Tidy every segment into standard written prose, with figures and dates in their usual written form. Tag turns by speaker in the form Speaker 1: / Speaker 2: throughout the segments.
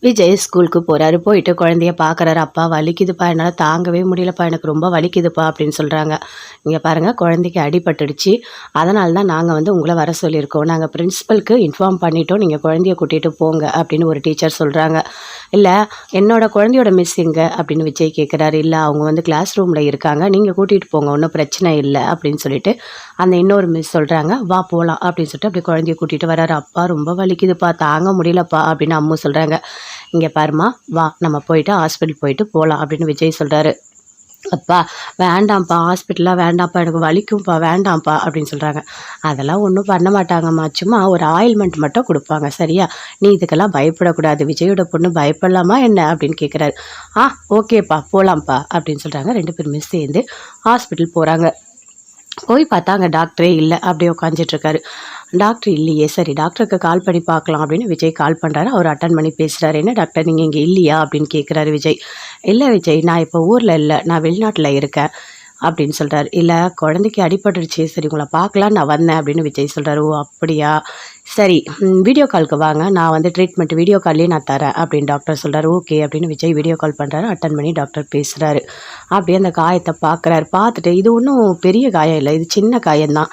Speaker 1: விஜய் ஸ்கூலுக்கு போறாரு. போயிட்டு குழந்தைய பார்க்குறாரு. "அப்பா வலிக்குதுப்பா, என்னால தாங்கவே முடியலப்பா, எனக்கு ரொம்ப வலிக்குதுப்பா" அப்படின்னு சொல்றாங்க. "இங்க பாருங்க, குழந்தைக்கு அடிபட்டுடுச்சு. அதனால தான் நாங்க வந்து உங்கள வர சொல்லியிருக்கோம். நாங்க பிரின்சிபலுக்கு இன்ஃபார்ம் பண்ணிட்டோம். நீங்க குழந்தைய கூட்டிட்டு போங்க" அப்படின்னு ஒரு டீச்சர் சொல்றாங்க. "இல்ல, என்னோட குழந்தையோட மிஸ் எங்க?" அப்படின்னு விஜய் கேட்குறாரு. "இல்ல, அவங்க வந்து கிளாஸ் ரூம்ல இருக்காங்க. நீங்க கூட்டிட்டு போங்க, ஒண்ணும் பிரச்சனை இல்ல" அப்படின்னு சொல்லிட்டு அந்த இன்னொரு மிஸ் சொல்றாங்க. "வா போலாம்" அப்படின்னு சொல்லிட்டு அப்படியே குழந்தைய கூட்டிட்டு வராரு. "அப்பா ரொம்ப வலிக்குதுப்பா, தாங்க முடியலப்பா" அப்படின்னு அம்மு சொல்றாங்க. "இங்க பாரும்மா, வா நம்ம போயிட்டு ஹாஸ்பிட்டல் போயிட்டு போலாம்" அப்படின்னு விஜய் சொல்றாரு. "அப்பா வேண்டாம்ப்பா, ஹாஸ்பிட்டல்லாம் வேண்டாம்ப்பா, எனக்கு வலிக்கும்ப்பா, வேண்டாம்ப்பா" அப்படின்னு சொல்றாங்க. "அதெல்லாம் ஒண்ணும் பண்ண மாட்டாங்கம்மா. சும்மா ஒரு ஆயில்மெண்ட் மட்டும் குடுப்பாங்க. சரியா? நீ இதுக்கெல்லாம் பயப்படக்கூடாது. விஜயோட பொண்ணு பயப்படலாமா என்ன?" அப்படின்னு கேட்குறாரு. "ஆ, ஓகேப்பா, போலாம்ப்பா" அப்படின்னு சொல்றாங்க. 2 பேருமே சேர்ந்து ஹாஸ்பிட்டல் போறாங்க. போய் பார்த்தா அங்க டாக்டரே இல்ல. அப்படியே உட்காந்துட்டு இருக்காரு. டாக்டர் இல்லையே, சரி டாக்டருக்கு கால் பண்ணி பார்க்கலாம் அப்படின்னு விஜய் கால் பண்றாரு. அவர் அட்டெண்ட் பண்ணி பேசுறாரு. "என்ன டாக்டர், நீங்க இங்க இல்லையா?" அப்படின்னு கேட்குறாரு விஜய். "இல்ல விஜய், நான் இப்போ ஊர்ல இல்ல. நான் வெளிநாட்டுல இருக்கேன்" அப்படின்னு சொல்றாரு. "இல்ல, குழந்தைக்கு அடிபட்டுருச்சு. சரி உங்கள பார்க்கலான்னு நான் வந்தேன்" அப்படின்னு விஜய் சொல்றாரு. "ஓ அப்படியா? சரி, வீடியோ காலுக்கு வாங்க. நான் வந்து ட்ரீட்மெண்ட் வீடியோ கால்லயே நான் தரேன்" அப்படின்னு டாக்டர் சொல்றாரு. ஓகே அப்படின்னு விஜய் வீடியோ கால் பண்றாரு. அட்டெண்ட் பண்ணி டாக்டர் பேசுறாரு. அப்படியே அந்த காயத்த பார்க்குறாரு. பார்த்துட்டு, "இது ஒண்ணும் பெரிய காயம் இல்ல. இது சின்ன காயம் தான்.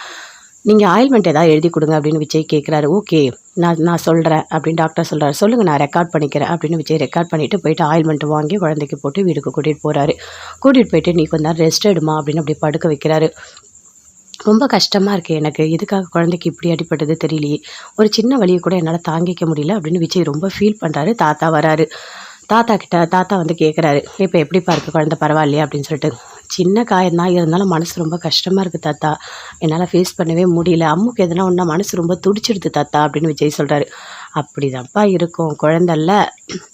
Speaker 1: நீங்க ஆயில்மெண்ட் ஏதாவது எழுதி குடுங்க" அப்படின்னு விஜய் கேட்குறாரு. "ஓகே, நான் நான் சொல்றேன்" அப்படின்னு டாக்டர் சொல்றாரு. "சொல்லுங்க, நான் ரெக்கார்ட் பண்ணிக்கிறேன்" அப்படின்னு விஜய் ரெக்கார்ட் பண்ணிட்டு போயிட்டு ஆயில்மெண்ட் வாங்கி குழந்தைக்கு போட்டு வீட்டுக்கு கூட்டிட்டு போறாரு. கூட்டிட்டு போயிட்டு, "நீ கொஞ்ச நேரம் ரெஸ்ட் எடும்மா" அப்படின்னு அப்படி படுக்க வைக்கிறாரு. "ரொம்ப கஷ்டமா இருக்கு எனக்கு. எதுக்காக குழந்தைக்கு இப்படி அடிபட்டது தெரியலையே. ஒரு சின்ன வலிய கூட என்னால தாங்கிக்க முடியல" அப்படின்னு விஜய் ரொம்ப ஃபீல் பண்றாரு. தாத்தா வராரு. தாத்தா வந்து கேட்குறாரு. "இப்ப எப்படிப்பா இருக்கு குழந்தை, பரவாயில்லையா?" அப்படின்னு சொல்லிட்டு. "சின்ன காயம் தான், இருந்தாலும் மனசு ரொம்ப கஷ்டமா இருக்கு தாத்தா. என்னால ஃபேஸ் பண்ணவே முடியல. அம்முக்கு எதனா ஒண்ணா மனசு ரொம்ப துடிச்சிடுது தாத்தா" அப்படின்னு விஜய் சொல்றாரு. "அப்படிதான்ப்பா இருக்கும். குழந்தல்ல.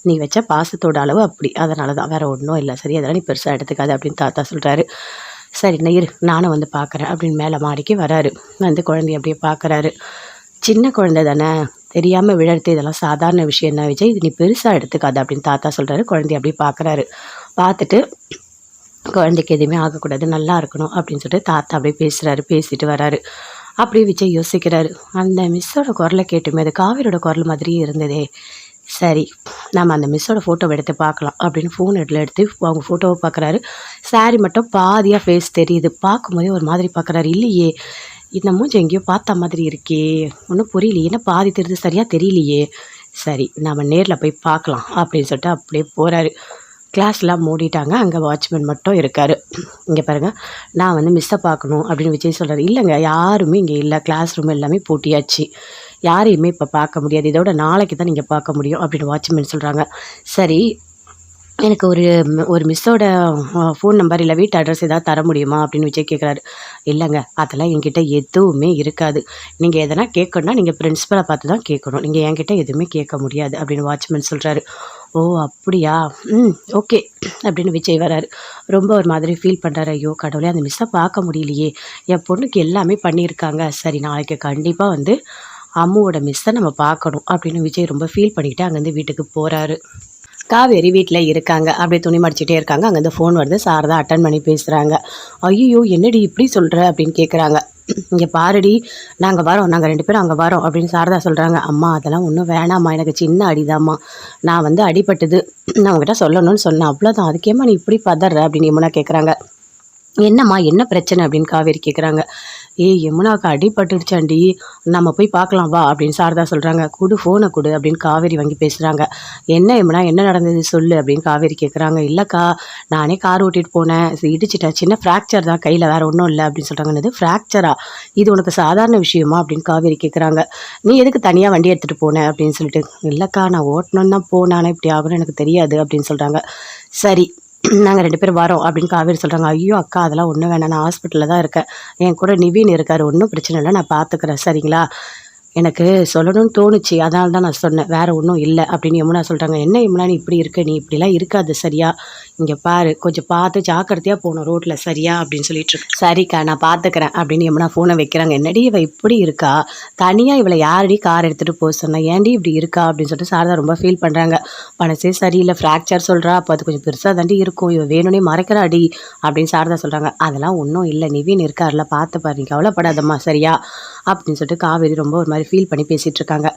Speaker 1: நீ வச்ச பாசத்தோட அளவு அப்படி. அதனால தான். வேற ஒண்ணும் இல்ல. சரி, அதெல்லாம் நீ பெருசா எடுத்துக்காத" அப்படின்னு தாத்தா சொல்றாரு. "சரி, நான் இரு, நானும் வந்து பார்க்குறேன்" அப்படின்னு மேல மாடிக்கு வராரு. வந்து குழந்தைய அப்படியே பார்க்குறாரு. "சின்ன குழந்தை தானே, தெரியாம விழறது இதெல்லாம் சாதாரண விஷயம் தான் விஜய். இது நீ பெருசா எடுத்துக்காத" அப்படின்னு தாத்தா சொல்றாரு. குழந்தைய அப்படியே பார்க்குறாரு. பார்த்துட்டு, "குழந்தைக்கு எதுவுமே ஆகக்கூடாது, நல்லா இருக்கணும்" அப்படின்னு சொல்லிட்டு தாத்தா அப்படியே பேசுறாரு. பேசிட்டு வராரு. அப்படியே விஜய் யோசிக்கிறாரு. அந்த மிஸ்ஸோட குரல கேட்டுமே அது காவேரியோட குரல் மாதிரியே இருந்ததே. சரி, நம்ம அந்த மிஸ்ஸோட ஃபோட்டோவ எடுத்து பார்க்கலாம் அப்படின்னு ஃபோன் எடுத்து அவங்க ஃபோட்டோவ பார்க்குறாரு. சாரி மட்டும் பாதியா ஃபேஸ் தெரியுது. பார்க்கும்போதே ஒரு மாதிரி பார்க்குறாரு. இல்லையே, இந்த மூஞ்சி எங்கேயோ பார்த்த மாதிரி இருக்கே. ஒண்ணும் புரியலையே. என்ன பாதி தெரியுது, சரியா தெரியலையே. சரி, நம்ம நேர்ல போய் பார்க்கலாம் அப்படின்னு சொல்லிட்டு அப்படியே போறாரு. கிளாஸ்லாம் மூடிட்டாங்க. அங்க வாட்ச்மேன் மட்டும் இருக்காரு. "இங்க பாருங்க, நான் வந்து மிஸ்ஸ பார்க்கணும்" அப்படின்னு விஜய் சொல்றாரு. "இல்லங்க, யாருமே இங்க இல்ல. கிளாஸ் ரூம் எல்லாமே பூட்டியாச்சு. யாரையுமே இப்ப பார்க்க முடியாது. இதோட நாளைக்கு தான் நீங்க பார்க்க முடியும்" அப்படின்னு வாட்ச்மேன் சொல்றாங்க. "சரி, எனக்கு ஒரு மிஸ்ஸோட ஃபோன் நம்பர் இல்ல வீட்டு அட்ரஸ் ஏதாவது தர முடியுமா?" அப்படின்னு விஜய் கேட்குறாரு. "இல்லங்க, அதெல்லாம் என்கிட்ட எதுவுமே இருக்காது. நீங்க எதனா கேட்கணும்னா நீங்க பிரின்சிபல பார்த்து தான் கேட்கணும். நீங்க என்கிட்ட எதுவுமே கேட்க முடியாது" அப்படின்னு வாட்ச்மேன் சொல்றாரு. "ஓ அப்படியா? ஓகே" அப்படின்னு விஜய் வராரு. ரொம்ப ஒரு மாதிரி ஃபீல் பண்றாரு. "ஐயோ கடவுளே! அந்த மிஸ்ஸ பார்க்க முடியலையே. என் பொண்ணுக்கு எல்லாமே பண்ணியிருக்காங்க. சரி, நாளைக்கு கண்டிப்பா வந்து அம்முவோட மிஸ்ஸ நம்ம பார்க்கணும்" அப்படின்னு விஜய் ரொம்ப ஃபீல் பண்ணிக்கிட்டு அங்கேருந்து வீட்டுக்கு போறாரு. காவேரி வீட்ல இருக்காங்க. அப்படியே துணி மடிச்சுட்டே இருக்காங்க. அங்கேருந்து ஃபோன் வருது. சாரதா அட்டெண்ட் பண்ணி பேசுறாங்க. "ஐய்யய்யோ! என்னடி இப்படி சொல்ற?" அப்படின்னு கேட்குறாங்க. "இங்க பாருடி, நாங்க வரோம். நாங்க 2 பேரும் அங்க வரோம்" அப்படின்னு சாரதா சொல்றாங்க. "அம்மா அதெல்லாம் ஒண்ணும் வேணாம்மா. எனக்கு சின்ன அடிதாம்மா. நான் வந்து அடிபட்டது. நான் உன்கிட்ட சொல்லணும்னு சொன்னேன். அவ்வளோதான். அதுக்கேம்மா நீ இப்படி பதர்ற?" அப்படின்னு யமுனா கேட்குறாங்க. "என்னம்மா, என்ன பிரச்சனை?" அப்படின்னு காவேரி கேட்குறாங்க. "ஏய், யமுனாவுக்கு அடிபட்டுடுச்சாண்டி. நம்ம போய் பார்க்கலாம் வா" அப்படின்னு சாரதா சொல்றாங்க. "குடு, ஃபோனை குடு" அப்படின்னு காவேரி வாங்கி பேசுறாங்க. "என்ன யமுனா, என்ன நடந்தது சொல்லு" அப்படின்னு காவேரி கேட்குறாங்க. "இல்லக்கா, நானே கார் ஓட்டிட்டு போனேன். இடிச்சிட்டேன். சின்ன ஃப்ராக்சர் தான் கையில, வேற ஒன்றும் இல்லை" அப்படின்னு சொல்றாங்க. "என்னது ஃப்ராக்சரா? இது உனக்கு சாதாரண விஷயமா?" அப்படின்னு காவேரி கேட்குறாங்க. "நீ எதுக்கு தனியா வண்டி எடுத்துட்டு போன?" அப்படின்னு சொல்லிட்டு. "இல்லக்கா, நான் ஓட்டணும்னு தான் போனேன். ஆனா இப்படி ஆகும்னு எனக்கு தெரியாது" அப்படின்னு சொல்றாங்க. "சரி, நாங்க 2 பேரும் வரோம்" அப்படின்னு காவேரி சொல்றாங்க. "ஐயோ அக்கா, அதெல்லாம் ஒண்ணும் வேணாம். நான் ஹாஸ்பிட்டல்ல தான் இருக்கேன். என் கூட நிவின் இருக்காரு. ஒண்ணும் பிரச்சனை இல்ல. நான் பார்த்துக்கிறேன். சரிங்களா? எனக்கு சொல்லணும்னு தோணுச்சு. அதனால தான் நான் சொன்னேன். வேற ஒண்ணும் இல்ல" அப்படின்னு யமுனா சொல்றாங்க. "என்ன யமுனா, நீ இப்படி இருக்க? நீ இப்படிலாம் இருக்காத, சரியா? இங்க பாரு, கொஞ்சம் பார்த்து ஜாக்கிரதையா போணும் ரோட்ல, சரியா?" அப்படின்னு சொல்லிட்டு இருக்கு. "சரிக்கா, நான் பார்த்துக்கிறேன்" அப்படின்னு யமுனா ஃபோனை வைக்கிறாங்க. "என்னடி இவ இப்படி இருக்கா? தனியா இவள யாரடி கார் எடுத்துட்டு போ சொன்னா? ஏன்டி இப்படி இருக்கா?" அப்படின்னு சொல்லிட்டு சாரதா ரொம்ப ஃபீல் பண்றாங்க. "மனசே சரியில்ல. ஃப்ராக்சர் சொல்றா. அப்போ அது கொஞ்சம் பெருசா தாண்டி இருக்கும். இவ வேணும்னே மறைக்கிறாடி" அப்படின்னு சாரதா சொல்றாங்க. "அதெல்லாம் ஒண்ணும் இல்ல. நிவின் இருக்கார்ல, பார்த்துப்பாரு. நீ கவலைப்படாதம்மா, சரியா?" அப்படின்னு சொல்லிட்டு காவேரி ரொம்ப ஒரு மாதிரி ஃபீல் பண்ணி பேசிட்டு இருக்காங்க.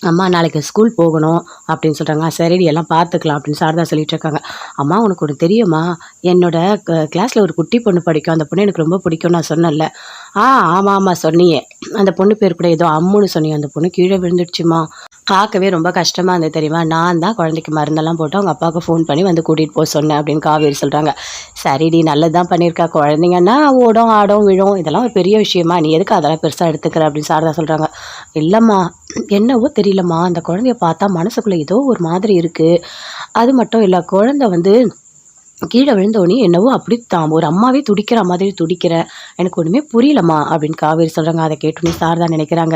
Speaker 1: அம்மா நாளைக்கு ஸ்கூல் போகணும் அப்படின்னு சொல்கிறாங்க. சரிடி எல்லாம் பார்த்துக்கலாம் அப்படின்னு சாரதா சொல்லிட்டு இருக்காங்க. அம்மா உனக்கு ஒன்று தெரியுமா, என்னோட கிளாஸில் ஒரு குட்டி பொண்ணு படிக்கும், அந்த பொண்ணு எனக்கு ரொம்ப பிடிக்கும் நான் சொன்னேன்ல. ஆமாம் ஆமாம் சொன்னியே, அந்த பொண்ணு பேர் கூட ஏதோ அம்முன்னு சொன்னியே, அந்த பொண்ணு கீழே விழுந்துடுச்சுமா. பார்க்கவே ரொம்ப கஷ்டமாக இருந்தது தெரியுமா, நான் தான் குழந்தைக்கு மருந்தெல்லாம் போட்டு அவங்க அப்பாவுக்கு ஃபோன் பண்ணி வந்து கூட்டிகிட்டு போக சொன்னேன் அப்படின்னு காவேரி சொல்கிறாங்க. சரிடி நல்லது தான் பண்ணியிருக்கா, குழந்தைங்கன்னா ஓடும் ஆடும் விழும், இதெல்லாம் ஒரு பெரிய விஷயமா, நீ எதுக்கு அதெல்லாம் பெருசாக எடுத்துக்கிற அப்படின்னு சாரதா சொல்கிறாங்க. இல்லைம்மா என்னவோ தெரியலம்மா, அந்த குழந்தைய பார்த்தா மனசுக்குள்ளே ஏதோ ஒரு மாதிரி இருக்குது. அது மட்டும் இல்லை, குழந்தை வந்து கீழே விழுந்தோடனே என்னவோ அப்படி தான் ஒரு அம்மாவே துடிக்கிற மாதிரி துடிக்கிறேன், எனக்கு ஒன்றுமே புரியலம்மா அப்படின்னு காவேரி சொல்கிறாங்க. அதை கேட்டோன்னே சாரதா நினைக்கிறாங்க,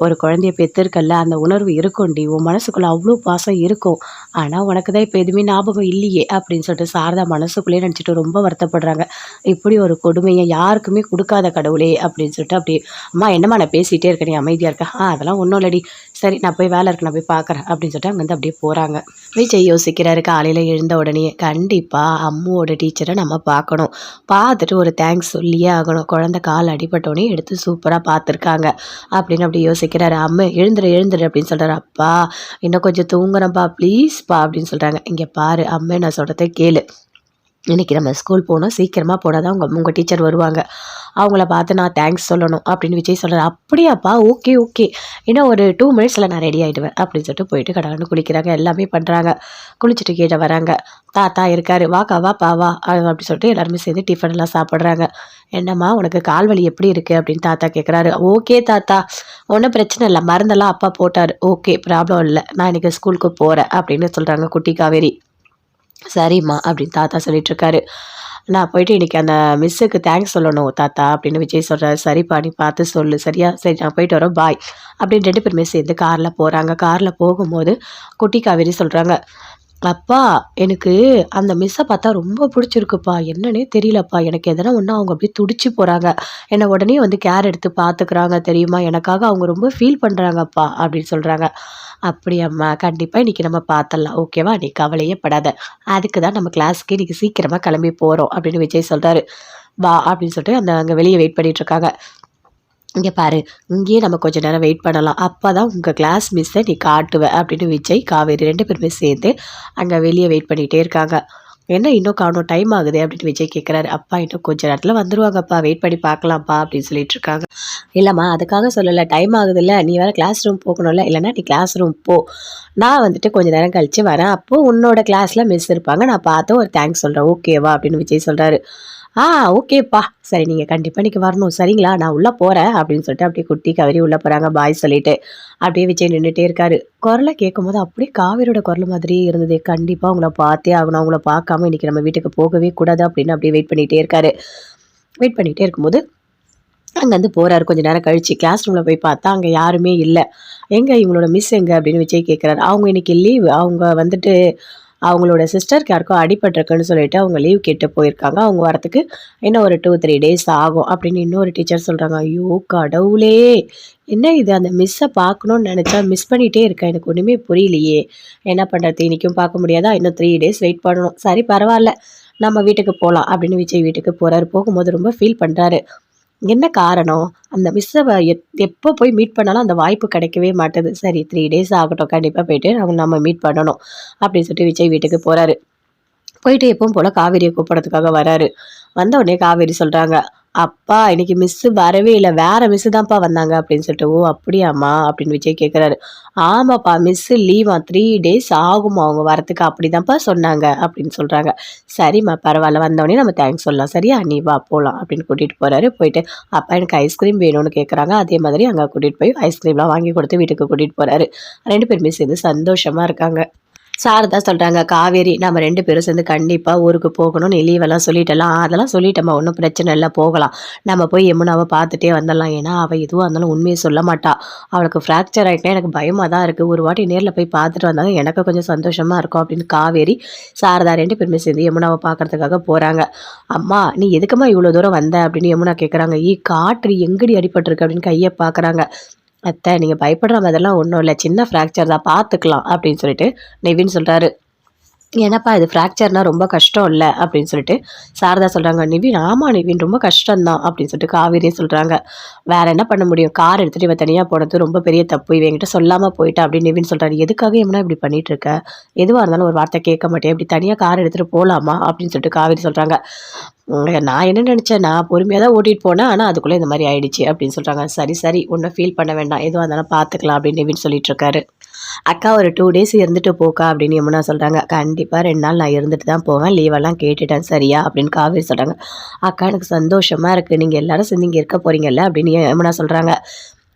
Speaker 1: ஒரு குழந்தைய பெற்றிருக்கல்ல, அந்த உணர்வு இருக்கும்டி, உன் மனசுக்குள்ளே அவ்வளோ பாசம் இருக்கும், ஆனால் உனக்கு தான் இப்போ எதுவுமே ஞாபகம் இல்லையே அப்படின்னு சொல்லிட்டு சாரதா மனசுக்குள்ளேயே நினச்சிட்டு ரொம்ப வருத்தப்படுறாங்க. இப்படி ஒரு கொடுமையை யாருக்குமே கொடுக்காத கடவுளே அப்படின்னு சொல்லிட்டு அப்படியே, அம்மா என்னம்மா நான் பேசிகிட்டே இருக்கேன், நீ அமைதியாக இருக்க, அதெல்லாம் ஒன்றும் இல்லடி, சரி நான் போய் வேலை இருக்கு நான் போய் பார்க்குறேன் அப்படின்னு சொல்லிட்டு அங்கேருந்து அப்படியே போகிறாங்க. விஜய் யோசிக்கிறாரு, காலையில் எழுந்த உடனே கண்டிப்பாக அம்முவோட டீச்சரை நம்ம பார்க்கணும், பார்த்துட்டு ஒரு தேங்க்ஸ் சொல்லியே ஆகணும், குழந்தை கால் அடிபட்டோடனே எடுத்து சூப்பராக பார்த்துருக்காங்க அப்படின்னு அப்படி யோசிக்கிறாரு. அம்மா எழுந்துரு அப்படின்னு சொல்கிறாரு. அப்பா இன்னும் கொஞ்சம் தூங்குறேன்ப்பா ப்ளீஸ்ப்பா அப்படின்னு சொல்கிறாங்க. இங்கே பாரு அம்மா நான் சொல்கிறத கேளு, இன்றைக்கி நம்ம ஸ்கூல் போகணும், சீக்கிரமாக போனால் தான் உங்கள் டீச்சர் வருவாங்க, அவங்கள பார்த்து நான் தேங்க்ஸ் சொல்லணும் அப்படின்னு விஜய் சொல்கிறார். அப்படியாப்பா, ஓகே ஓகே, இன்னும் ஒரு 2 மினிட்ஸில் நான் ரெடி ஆகிடுவேன் அப்படின்னு சொல்லிட்டு போயிட்டு கடவுள்னு குளிக்கிறாங்க, எல்லாமே பண்ணுறாங்க. குளிச்சுட்டு கீழே வராங்க, தாத்தா இருக்கார், வாக்கா வாப்பா வா அப்படின்னு சொல்லிட்டு எல்லாருமே சேர்ந்து டிஃபன்லாம் சாப்பிட்றாங்க. என்னம்மா உனக்கு கால் வலி எப்படி இருக்குது அப்படின்னு தாத்தா கேட்குறாரு. ஓகே தாத்தா, ஒன்றும் பிரச்சனை இல்லை, மருந்தெல்லாம் அப்பா போட்டார், ஓகே ப்ராப்ளம் இல்லை, நான் இன்றைக்கி ஸ்கூலுக்கு போகிறேன் அப்படின்னு சொல்கிறாங்க குட்டி காவேரி. சரிம்மா அப்படின்னு தாத்தா சொல்லிட்டுருக்காரு. நான் போயிட்டு இன்றைக்கி அந்த மிஸ்ஸுக்கு தேங்க்ஸ் சொல்லணும் தாத்தா அப்படின்னு விஜய் சொல்கிறாரு. சரிப்பா நீ பார்த்து சொல்லு சரியா, சரி நான் போயிட்டு வரோம் பாய் அப்படின்னு 2 பேருமே சேர்ந்து காரில் போகிறாங்க. காரில் போகும்போது குட்டி காவேரி சொல்கிறாங்க, அப்பா எனக்கு அந்த மிஸ்ஸை பார்த்தா ரொம்ப பிடிச்சிருக்குப்பா, என்னன்னே தெரியலப்பா, எனக்கு எதனா ஒன்றா அவங்க அப்படியே துடிச்சு போகிறாங்க, என்னை உடனே வந்து கேர் எடுத்து பார்த்துக்கிறாங்க தெரியுமா, எனக்காக அவங்க ரொம்ப ஃபீல் பண்ணுறாங்கப்பா அப்படின்னு சொல்கிறாங்க. அப்படியாம்மா, கண்டிப்பாக இன்றைக்கி நம்ம பார்த்துடலாம் ஓகேவா, நீ கவலையே படாத, அதுக்கு தான் நம்ம கிளாஸுக்கு இன்றைக்கி சீக்கிரமாக கிளம்பி போகிறோம் அப்படின்னு விஜய் சொல்கிறாரு. வா அப்படின்னு சொல்லிட்டு அங்கே வெளியே வெயிட் பண்ணிகிட்ருக்காங்க. இங்கே பாரு, இங்கேயே நம்ம கொஞ்ச நேரம் வெயிட் பண்ணலாம், அப்போ தான் உங்கள் கிளாஸ் மிஸ்ஸை நீ காட்டுவ அப்படின்னு விஜய் காவேரி 2 பேருமே சேர்ந்து அங்கே வெளியே வெயிட் பண்ணிகிட்டே இருக்காங்க. என்ன இன்னும் காணும், டைம் ஆகுது அப்படின்னு விஜய் கேட்குறாரு. அப்பா இன்னும் கொஞ்ச நேரத்தில் வந்துருவாங்கப்பா, வெயிட் பண்ணி பார்க்கலாம்ப்பா அப்படின்னு சொல்லிட்டு இருக்காங்க. இல்லைம்மா அதுக்காக சொல்லலை, டைம் ஆகுதுல்ல, நீ வேறு கிளாஸ் ரூம் போகணும்ல, இல்லைன்னா நீ கிளாஸ் ரூம் போ, நான் வந்துட்டு கொஞ்சம் நேரம் கழித்து வரேன், அப்போது உன்னோட கிளாஸில் மிஸ் இருப்பாங்க, நான் பார்த்து ஒரு தேங்க்ஸ் சொல்கிறேன் ஓகேவா அப்படின்னு விஜய் சொல்கிறாரு. ஓகேப்பா, சரி நீங்கள் கண்டிப்பாக இன்றைக்கி வரணும் சரிங்களா, நான் உள்ளே போகிறேன் அப்படின்னு சொல்லிட்டு அப்படியே குட்டி காவேரி உள்ளே போகிறாங்க பாய் சொல்லிட்டு. அப்படியே விஜய் நின்றுட்டே இருக்காரு. குரலை கேட்கும்போது அப்படியே காவேரியோட குரல் மாதிரியே இருந்தது. கண்டிப்பாக அவங்கள பார்த்தே ஆகணும், அவங்கள பார்க்காம இன்றைக்கி நம்ம வீட்டுக்கு போகவே கூடாது அப்படின்னு அப்படியே வெயிட் பண்ணிகிட்டே இருக்காரு. வெயிட் பண்ணிகிட்டே இருக்கும்போது அங்கேருந்து போகிறாரு. கொஞ்சம் நேரம் கழிச்சு கிளாஸ் ரூமில் போய் பார்த்தா அங்கே யாருமே இல்லை. எங்கே இவங்களோட மிஸ் எங்கே அப்படின்னு விஜய் கேட்குறாரு. அவங்க இன்றைக்கி லீவ், அவங்க வந்துட்டு அவங்களோட சிஸ்டருக்கு யாருக்கோ அடிபட்டிருக்குன்னு சொல்லிட்டு அவங்க லீவ் கேட்டு போயிருக்காங்க, அவங்க வரத்துக்கு இன்னும் ஒரு 2-3 டேஸ் ஆகும் அப்படின்னு இன்னொரு டீச்சர் சொல்கிறாங்க. ஐயோ கடவுளே, என்ன இது, அந்த மிஸ்ஸை பார்க்கணுன்னு நினச்சா மிஸ் பண்ணிகிட்டே இருக்கேன், எனக்கு ஒன்றுமே புரியலையே, என்ன பண்ணுறது, இன்றைக்கும் பார்க்க முடியாதா, இன்னும் 3 டேஸ் வெயிட் பண்ணணும், சரி பரவாயில்ல நம்ம வீட்டுக்கு போகலாம் அப்படின்னு விஜய் வீட்டுக்கு போகிறாரு. போகும்போது ரொம்ப ஃபீல் பண்ணுறாரு. என்ன காரணம், அந்த மிஸ்ஸை எப்போ போய் மீட் பண்ணாலும் அந்த வாய்ப்பு கிடைக்கவே மாட்டுது, சரி 3 டேஸ் ஆகட்டும், கண்டிப்பாக போயிட்டு நம்ம மீட் பண்ணணும் அப்படின்னு சொல்லிட்டு விஜய் வீட்டுக்கு போகிறாரு. போயிட்டு எப்பவும் போல் காவேரியை கூப்பிட்றதுக்காக வராரு. வந்த உடனே காவேரி சொல்கிறாங்க, அப்பா இன்னைக்கு மிஸ்ஸு வரவே இல்லை, வேறு மிஸ்ஸு தான்ப்பா வந்தாங்க அப்படின்னு சொல்லிட்டு. ஓ அப்படியாம்மா அப்படின்னு விஜய் கேட்குறாரு. ஆமாப்பா மிஸ்ஸு லீவா, 3 டேஸ் ஆகுமா அவங்க வரத்துக்கு, அப்படி தான்ப்பா சொன்னாங்க அப்படின்னு சொல்கிறாங்க. சரிம்மா பரவாயில்ல, வந்தோடனே நம்ம தேங்க்ஸ் சொல்லலாம் சரியா, நீ வா போகலாம் அப்படின்னு கூட்டிகிட்டு போகிறாரு. போயிட்டு அப்பா எனக்கு ஐஸ்கிரீம் வேணும்னு கேட்குறாங்க. அதே மாதிரி அங்கே கூட்டிகிட்டு போய் ஐஸ்கிரீம்லாம் வாங்கி கொடுத்து வீட்டுக்கு கூட்டிகிட்டு போகிறாரு. 2 பேருமே சேர்ந்து சந்தோஷமாக இருக்காங்க. சாரதா சொல்கிறாங்க, காவேரி நம்ம 2 பேரும் சேர்ந்து கண்டிப்பாக ஊருக்கு போகணும், நீ லீவெல்லாம் சொல்லிட்டலாம், அதெல்லாம் சொல்லிட்டேம்மா ஒன்றும் பிரச்சனை இல்லை போகலாம், நம்ம போய் யமுனாவை பார்த்துட்டே வந்துடலாம், ஏன்னா அவள் எதுவாக இருந்தாலும் உண்மையை சொல்ல மாட்டா, அவளுக்கு ஃப்ராக்சர் ஆகிட்டே எனக்கு பயமாக தான் இருக்குது, ஒரு வாட்டி நேரில் போய் பார்த்துட்டு வந்தாங்க எனக்கு கொஞ்சம் சந்தோஷமாக இருக்கும் அப்படின்னு காவேரி சாரதா 2 பேருமே சேர்ந்து யமுனாவை பார்க்கறதுக்காக போகிறாங்க. அம்மா நீ எதுக்குமா இவ்வளோ தூரம் வந்த அப்படின்னு யமுனா கேட்குறாங்க. காற்று எங்கடி அடிபட்டிருக்கு அப்படின்னு கையை பார்க்குறாங்க. அத்தை நீங்கள் பயப்படுற மாதிரிலாம் ஒன்றும் இல்லை, சின்ன ஃப்ராக்சர் தான் பார்த்துக்கலாம் அப்படின்னு சொல்லிட்டு நிவின் சொல்கிறாரு. "என்னப்பா இது ஃப்ராக்சர்னா ரொம்ப கஷ்டம் இல்ல?" அப்படின்னு சொல்லிட்டு சாரதா சொல்றாங்க. "நிவின், ஆமா நிவின் ரொம்ப கஷ்டம் தான்" அப்படின்னு சொல்லிட்டு காவேரியே சொல்றாங்க. "வேற என்ன பண்ண முடியும்? கார் எடுத்துட்டு இவ தனியா போனது ரொம்ப பெரிய தப்பு. இவ என்கிட்ட சொல்லாம போயிட்டா" அப்படின்னு நிவின் சொல்றாரு. "எதுக்காக யமுனா இப்படி பண்ணிட்டு இருக்க? எதுவா இருந்தாலும் ஒரு வார்த்தை கேட்க மாட்டியா? இப்படி தனியா கார் எடுத்துட்டு போலாமா?" அப்படின்னு சொல்லிட்டு காவேரி சொல்றாங்க. நான் என்ன நினைச்சேன், நான் பொறுமையா தான் ஓட்டிட்டு போனேன். ஆனா அதுக்குள்ள இந்த மாரி ஆயிடுச்சு" அப்படின்னு சொல்றாங்க. "சரி, சரி. ஒண்ணும் ஃபீல் பண்ண வேண்டாம். எதுவா இருந்தாலும் பார்த்துக்கலாம்" அப்படின்னு நிவின் சொல்லிட்டு இருக்காரு. "அக்கா ஒரு 2 டேஸ் இருந்துட்டு போக்கா" அப்படின்னு யமுனா சொல்றாங்க. "கண்டிப்பா 2 நாள் நான் இருந்துட்டு தான் போவேன். லீவெல்லாம் கேட்டுட்டேன் சரியா?" அப்படின்னு காவேரி சொல்றாங்க. "அக்கா எனக்கு சந்தோஷமா இருக்கு. நீங்க எல்லாரும் சேர்ந்து இங்க இருக்க போறீங்கல்ல" அப்படின்னு யமுனா சொல்றாங்க.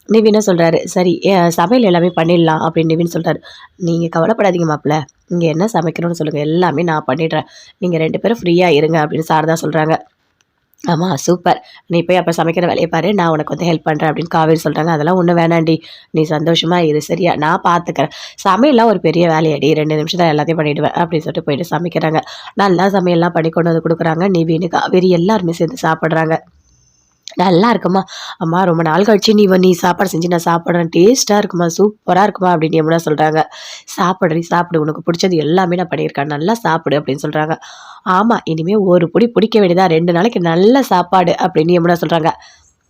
Speaker 1: நிவினும் சொல்றாரு. "சரி சமையல் எல்லாமே பண்ணிடலாம்" அப்படின்னு நிவின் சொல்றாரு. "நீங்க கவலைப்படாதீங்க மாப்ள. இங்க என்ன சமைக்கணும்னு சொல்லுங்க. எல்லாமே நான் பண்ணிடுறேன். நீங்க 2 பேரும் ஃப்ரீயா இருங்க" அப்படின்னு சாரதா சொல்றாங்க. "ஆமா சூப்பர். நீ போய் அப்ப சமைக்கிற வேலைய பாரு. நான் உனக்கு வந்து ஹெல்ப் பண்றேன்" அப்படின்னு காவேரி சொல்றாங்க. "அதெல்லாம் ஒண்ணும் வேணாண்டி. நீ சந்தோஷமா இரு சரியா? நான் பார்த்துக்கிறேன். சமையல்லாம் ஒரு பெரிய வேலையாடி. 2 நிமிஷத்துல எல்லாத்தையும் பண்ணிடுவேன்" அப்படின்னு சொல்லிட்டு போயிட்டு சமைக்கிறாங்க. நல்லா சமையல்லாம் பண்ணி கொண்டு வந்து குடுக்குறாங்க. நிவின், காவேரி எல்லாருமே சேர்ந்து சாப்பிடுறாங்க. "நல்லா இருக்கும்மா. அம்மா ரொம்ப நாள் கழிச்சு நீ சாப்பாடு செஞ்சு நான் சாப்பிடுறேன். டேஸ்ட்டா இருக்கும்மா. சூப்பரா இருக்கும்மா" அப்படின்னு யமுனா சொல்றாங்க. "சாப்பிடுடி சாப்பிடு. உனக்கு புடிச்சது எல்லாமே நான் பண்ணியிருக்கேன். நல்லா சாப்பிடு" அப்படின்னு சொல்றாங்க. "ஆமா. இனிமே ஒரு புடி புடிக்க வேண்டியதா 2 நாளைக்கு நல்ல சாப்பாடு" அப்படின்னு யமுனா சொல்றாங்க.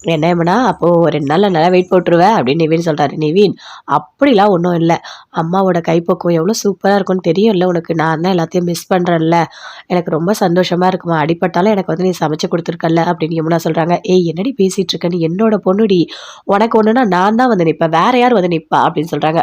Speaker 1: "என்ன யமுனா, அப்போ 2 நாள்ல நல்லா வெயிட் போட்டுருவ" அப்படின்னு நிவின் சொல்றாரு. "நிவின், அப்படிலாம் ஒண்ணும் இல்ல. அம்மாவோட கைப்பக்குவம் எவ்வளோ சூப்பரா இருக்கும்னு தெரியும்ல உனக்கு. நான் தான் எல்லாத்தையும் மிஸ் பண்றேன்ல. எனக்கு ரொம்ப சந்தோஷமா இருக்கும்மா. அடிபட்டாலும் எனக்கு வந்து நீ சமைச்சு குடுத்துருக்கல்ல" அப்படின்னு யமுனா சொல்றாங்க. "ஏய் என்னடி பேசிட்டு இருக்க? நீ என்னோட பொண்ணுடி. உனக்கு ஒண்ணுன்னா நான் தான் வந்து நிப்பேன். வேற யார் வந்து நிப்பா?" அப்படின்னு சொல்றாங்க.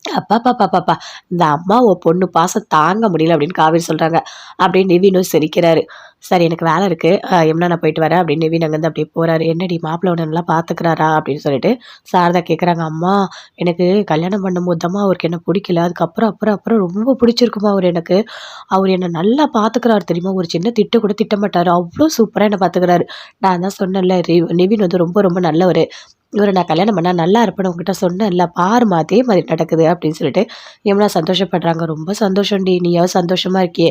Speaker 1: "அப்பப்பப்பப்பப்பா! இந்த அம்மாவ பொண்ணு பாசம் தாங்க முடியல" அப்படின்னு காவேரி சொல்றாங்க. அப்படியே நிவினும் சிரிக்கிறாரு. "சரி எனக்கு வேலை இருக்கு. யமுனா நான் போயிட்டு வரேன்" அப்படின்னு நிவின் அங்கேருந்து அப்படியே போறாரு. "என்னடி மாப்பிள உன்ன நல்லா பார்த்துக்கிறாரா?" அப்படின்னு சொல்லிட்டு சாரதா கேட்குறாங்க. "அம்மா எனக்கு கல்யாணம் பண்ணும்போது தாம்மா அவருக்கு என்ன புடிக்கல. அதுக்கப்புறம் அப்புறம் அப்புறம் ரொம்ப புடிச்சிருக்கும்மா அவரு எனக்கு. அவரு என்ன நல்லா பார்த்துக்கிறாரு தெரியுமா? ஒரு சின்ன திட்டு கூட திட்ட மாட்டாரு. அவ்ளோ சூப்பரா என்ன பார்த்துக்கிறாரு. நான் தான் சொன்னேன்ல நிவின் வந்து ரொம்ப ரொம்ப நல்லவரு. இவர நான் கல்யாணம் பண்ணா நல்லா இருப்பேன்னு உன்கிட்ட சொன்னேன்ல. பாரும்மா அதே மாரி நடக்குது" அப்படின்னு சொல்லிட்டு யமுனா சந்தோஷப்படுறாங்க. "ரொம்ப சந்தோஷம்டி. நீயாவது சந்தோஷமா இருக்கியே.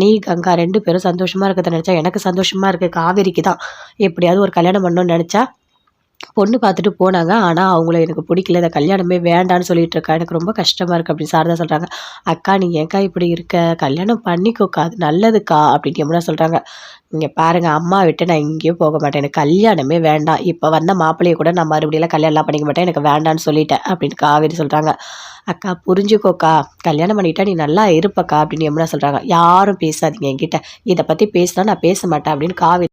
Speaker 1: நீ, கங்கா 2 பேரும் சந்தோஷமா இருக்கிறத நெனச்சா எனக்கு சந்தோஷமா இருக்கு. காவேரிக்கு தான் எப்படியாவது ஒரு கல்யாணம் பண்ணணும்னு நெனச்சா பொண்ணு பார்த்துட்டு போனாங்க. ஆனா, அவங்கள எனக்கு பிடிக்கல. இந்த கல்யாணமே வேண்டான்னு சொல்லிட்டு இருக்கா. எனக்கு ரொம்ப கஷ்டமா இருக்கு" அப்படின்னு சாரதா சொல்றாங்க. "அக்கா நீ ஏன்க்கா இப்படி இருக்க? கல்யாணம் பண்ணிக்கோக்கா. அது நல்லதுக்கா" அப்படின்னு யமுனா சொல்றாங்க. "இங்க பாருங்க அம்மா விட்டு நான் எங்கேயும் போக மாட்டேன். எனக்கு கல்யாணமே வேண்டாம். இப்ப வந்த மாப்பிள்ளைய கூட நான் மறுபடியும்லாம் கல்யாணம்லாம் பண்ணிக்க மாட்டேன். எனக்கு வேண்டான்னு சொல்லிட்டேன்" அப்படின்னு காவேரி சொல்றாங்க. "அக்கா புரிஞ்சுக்கோக்கா. கல்யாணம் பண்ணிட்டா நீ நல்லா இருப்பக்கா" அப்படின்னு யமுனா சொல்றாங்க. "யாரும் பேசாதீங்க என்கிட்ட. இத பத்தி பேசினா நான் பேச மாட்டேன்" அப்படின்னு காவேரி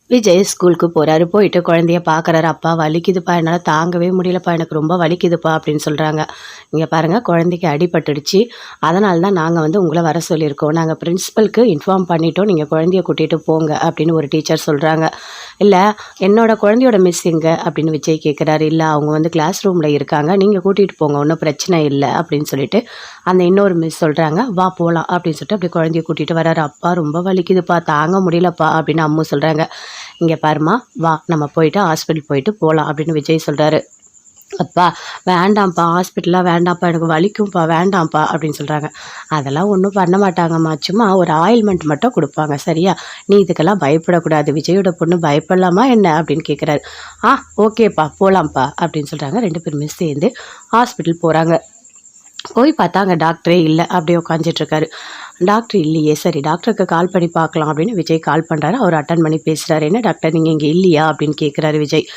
Speaker 1: விஜய் ஸ்கூலுக்கு போறாரு. போயிட்டு குழந்தைய பார்க்குறாரு. "அப்பா வலிக்குதுப்பா. என்னால தாங்கவே முடியலப்பா. எனக்கு ரொம்ப வலிக்குதுப்பா" அப்படின்னு சொல்றாங்க. "இங்க பாருங்க குழந்தைக்கு அடிபட்டுடுச்சு. அதனால தான் நாங்க வந்து உங்கள வர சொல்லியிருக்கோம். நாங்க பிரின்சிபலுக்கு இன்ஃபார்ம் பண்ணிட்டோம். நீங்க குழந்தைய கூட்டிட்டு போங்க" அப்படின்னு ஒரு டீச்சர் சொல்றாங்க. "இல்ல என்னோட குழந்தையோட மிஸ் எங்க?" அப்படின்னு விஜய் கேட்குறாரு. "இல்ல அவங்க வந்து கிளாஸ் ரூம்ல இருக்காங்க. நீங்க கூட்டிட்டு போங்க. ஒண்ணும் பிரச்சனை இல்ல" அப்படின்னு சொல்லிட்டு அந்த இன்னொரு மிஸ் சொல்றாங்க. "வா போலாம்" அப்படின்னு சொல்லிட்டு அப்படியே குழந்தைய கூட்டிட்டு வராரு. "அப்பா ரொம்ப வலிக்குதுப்பா. தாங்க முடியலப்பா" அப்படின்னு அம்மு சொல்றாங்க. "இங்க பாரும்மா, வா நம்ம போயிட்டு ஹாஸ்பிட்டல் போயிட்டு போலாம்" அப்படின்னு விஜய் சொல்றாரு. "அப்பா வேண்டாம்ப்பா, ஹாஸ்பிட்டல்லாம் வேண்டாம்ப்பா. எனக்கு வலிக்கும்ப்பா. வேண்டாம்ப்பா" அப்படின்னு சொல்றாங்க. "அதெல்லாம் ஒண்ணும் பண்ண மாட்டாங்கம்மா. சும்மா ஒரு ஆயில்மெண்ட் மட்டும் குடுப்பாங்க. சரியா? நீ இதுக்கெல்லாம் பயப்படக்கூடாது. விஜயோட பொண்ணு பயப்படலாமா என்ன?" அப்படின்னு கேட்குறாரு. ஓகேப்பா போலாம்ப்பா" அப்படின்னு சொல்றாங்க. 2 பேருமே சேர்ந்து ஹாஸ்பிட்டல் போறாங்க. போய் பார்த்தா அங்க டாக்டரே இல்ல. அப்படியே உட்காந்துட்டு இருக்காரு. டாக்டர் இல்லையே, சரி டாக்டருக்கு கால் பண்ணி பார்க்கலாம் அப்படின்னு விஜய் கால் பண்றாரு. அவர் அட்டெண்ட் பண்ணி பேசுறாரு. "என்ன டாக்டர் நீங்க இங்க இல்லையா?" அப்படின்னு கேட்குறாரு விஜய்.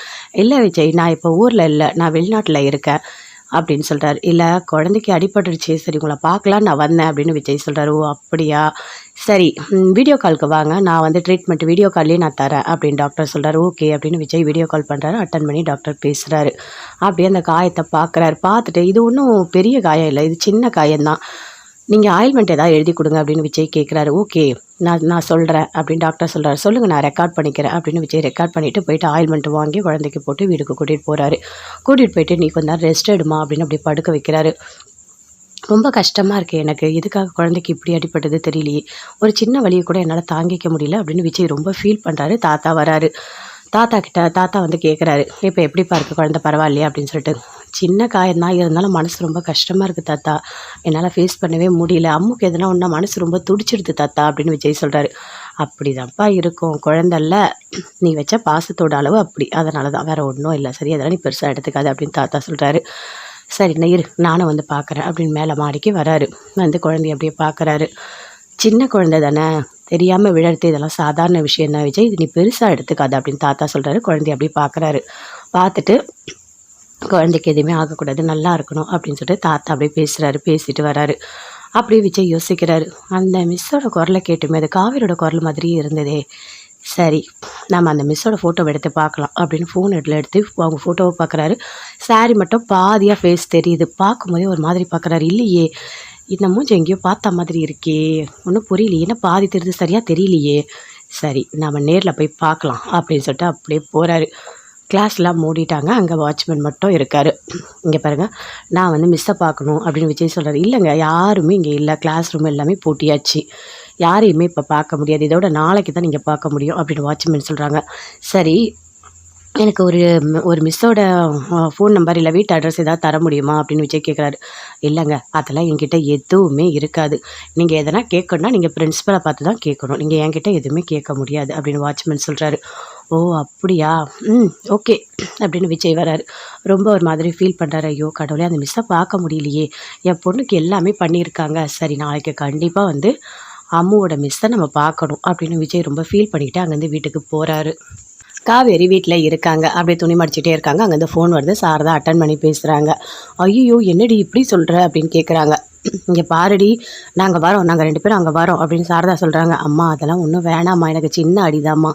Speaker 1: "இல்ல விஜய், நான் இப்போ ஊர்ல இல்ல. நான் வெளிநாட்டுல இருக்கேன்" அப்படின்னு சொல்றாரு. "இல்ல குழந்தைக்கு அடிபட்டுருச்சு. சரி உங்கள பார்க்கலான்னு நான் வந்தேன்" அப்படின்னு விஜய் சொல்றாரு. "ஓ அப்படியா? சரி வீடியோ காலுக்கு வாங்க. நான் வந்து ட்ரீட்மெண்ட் வீடியோ கால்லயே நான் தரேன்" அப்படின்னு டாக்டர் சொல்றாரு. ஓகே அப்படின்னு விஜய் வீடியோ கால் பண்றாரு. அட்டெண்ட் பண்ணி டாக்டர் பேசுறாரு. அப்படியே அந்த காயத்த பார்க்குறாரு. பார்த்துட்டு, "இது ஒண்ணும் பெரிய காயம் இல்ல. இது சின்ன காயம் தான். நீங்க ஆயில்மெண்ட் ஏதாவது எழுதி குடுங்க" அப்படின்னு விஜய் கேட்குறாரு. "ஓகே. நான் நான் சொல்றேன்" அப்படின்னு டாக்டர் சொல்றாரு. "சொல்லுங்க நான் ரெக்கார்ட் பண்ணிக்கிறேன்" அப்படின்னு விஜய் ரெக்கார்ட் பண்ணிட்டு போயிட்டு ஆயில்மெண்ட் வாங்கி குழந்தைக்கு போட்டு வீட்டுக்கு கூட்டிட்டு போறாரு. கூட்டிட்டு போயிட்டு, "நீ கொஞ்ச நேரம் ரெஸ்ட் எடும்மா" அப்படின்னு அப்படியே படுக்க வைக்கிறாரு. "ரொம்ப கஷ்டமா இருக்கு எனக்கு. எதுக்காக குழந்தைக்கு இப்படி அடிபட்டது தெரியலையே. ஒரு சின்ன வலிய கூட என்னால தாங்கிக்க முடியல" அப்படின்னு விஜய் ரொம்ப ஃபீல் பண்றாரு. தாத்தா வராரு. தாத்தா வந்து கேட்குறாரு. "இப்ப எப்படிப்பா இருக்கு குழந்தை பரவாயில்லையா?" அப்படின்னு சொல்லிட்டு. "சின்ன காயம் தான். இருந்தாலும் மனசு ரொம்ப கஷ்டமா இருக்கு தாத்தா. என்னால ஃபேஸ் பண்ணவே முடியல. அம்முக்கு எதுனா ஒண்ணா மனசு ரொம்ப துடிச்சிடுது தாத்தா" அப்படின்னு விஜய் சொல்றாரு. "அப்படிதான்ப்பா இருக்கும். குழந்தல்ல. நீ வச்ச பாசத்தோட அளவு அப்படி. அதனால தான். வேற ஒண்ணும் இல்ல. சரியா? அதெல்லாம் நீ பெருசா எடுத்துக்காத" அப்படின்னு தாத்தா சொல்றாரு. சரி நான் இரு நானும் வந்து பார்க்குறேன் அப்படின்னு மேலே மாடிக்கு வராரு. வந்து குழந்தைய அப்படியே பார்க்குறாரு. சின்ன குழந்தை தானே, தெரியாமல் விழறது இதெல்லாம் சாதாரண விஷயம் தான் விஜய், இது நீ பெருசாக எடுத்துக்காத அப்படின்னு தாத்தா சொல்கிறாரு. குழந்தைய அப்படியே பார்க்குறாரு. பார்த்துட்டு குழந்தைக்கு எதுவுமே ஆகக்கூடாது, நல்லா இருக்கணும் அப்படின்னு சொல்லிட்டு தாத்தா அப்படியே பேசுகிறாரு. பேசிட்டு வராரு. அப்படியே விஜய் யோசிக்கிறாரு. அந்த மிஸ்ஸோட குரலை கேட்டுமே அது காவேரியோட குரல் மாதிரியே இருந்ததே. சரி, நம்ம அந்த மிஸ்ஸோட ஃபோட்டோவை எடுத்து பார்க்கலாம் அப்படின்னு ஃபோன் எடுத்து அவங்க ஃபோட்டோவை பார்க்குறாரு. சாரி மட்டும் பாதியாக ஃபேஸ் தெரியுது. பார்க்கும்போதே ஒரு மாதிரி பார்க்குறாரு. இல்லையே, இந்த மூஞ்சி எங்கேயோ பார்த்த மாதிரி இருக்கே, ஒன்றும் புரியலையே, என்ன பாதி தெரியுது சரியாக தெரியலையே. சரி, நம்ம நேரில் போய் பார்க்கலாம் அப்படின்னு சொல்லிட்டு அப்படியே போகிறாரு. கிளாஸ்லாம் மூடிட்டாங்க. அங்கே வாட்ச்மேன் மட்டும் இருக்கார். இங்கே பாருங்கள், நான் வந்து மிஸ்ஸை பார்க்கணும் அப்படின்னு விஜய் சொல்கிறார். இல்லைங்க, யாருமே இங்கே இல்லை, கிளாஸ் ரூம் எல்லாமே பூட்டியாச்சு, யாரையுமே இப்போ பார்க்க முடியாது, இதோட நாளைக்கு தான் நீங்கள் பார்க்க முடியும் அப்படின்னு வாட்ச்மேன் சொல்கிறாங்க. சரி, எனக்கு ஒரு மிஸ்ஸோட ஃபோன் நம்பர் இல்லை வீட்டு அட்ரஸ் ஏதாவது தர முடியுமா அப்படின்னு விஜய் கேட்குறாரு. இல்லைங்க, அதெல்லாம் என்கிட்ட எதுவுமே இருக்காது, நீங்கள் எதனா கேட்கணுன்னா நீங்கள் பிரின்ஸிபலை பார்த்து தான் கேட்கணும், நீங்கள் என்கிட்ட எதுவுமே கேட்க முடியாது அப்படின்னு வாட்ச்மேன் சொல்கிறாரு. ஓ அப்படியா, ஓகே அப்படின்னு விஜய் வராரு. ரொம்ப ஒரு மாதிரி ஃபீல் பண்ணுறாரு. ஐயோ கடவுளே, அந்த மிஸ்ஸை பார்க்க முடியலையே, என் பொண்ணுக்கு எல்லாமே பண்ணியிருக்காங்க, சரி நாளைக்கு கண்டிப்பாக வந்து அம்முவோட மிஸ்ஸை நம்ம பார்க்கணும் அப்படின்னு விஜய் ரொம்ப ஃபீல் பண்ணிக்கிட்டு அங்கேருந்து வீட்டுக்கு போகிறாரு. காவேரி வீட்டில் இருக்காங்க. அப்படியே துணி மடிச்சிட்டே இருக்காங்க. அங்கேருந்து ஃபோன் வருது. சாரதா அட்டன் பண்ணி பேசுகிறாங்க. ஐயோ என்னடி இப்படி சொல்கிற அப்படின்னு கேட்குறாங்க. இங்கே பாருடி, நாங்கள் வரோம், நாங்கள் 2 பேரும் அங்கே வரோம் அப்படின்னு சாரதா சொல்கிறாங்க. அம்மா அதெல்லாம் ஒன்றும் வேணாம்மா, எனக்கு சின்ன அடிதாம்மா,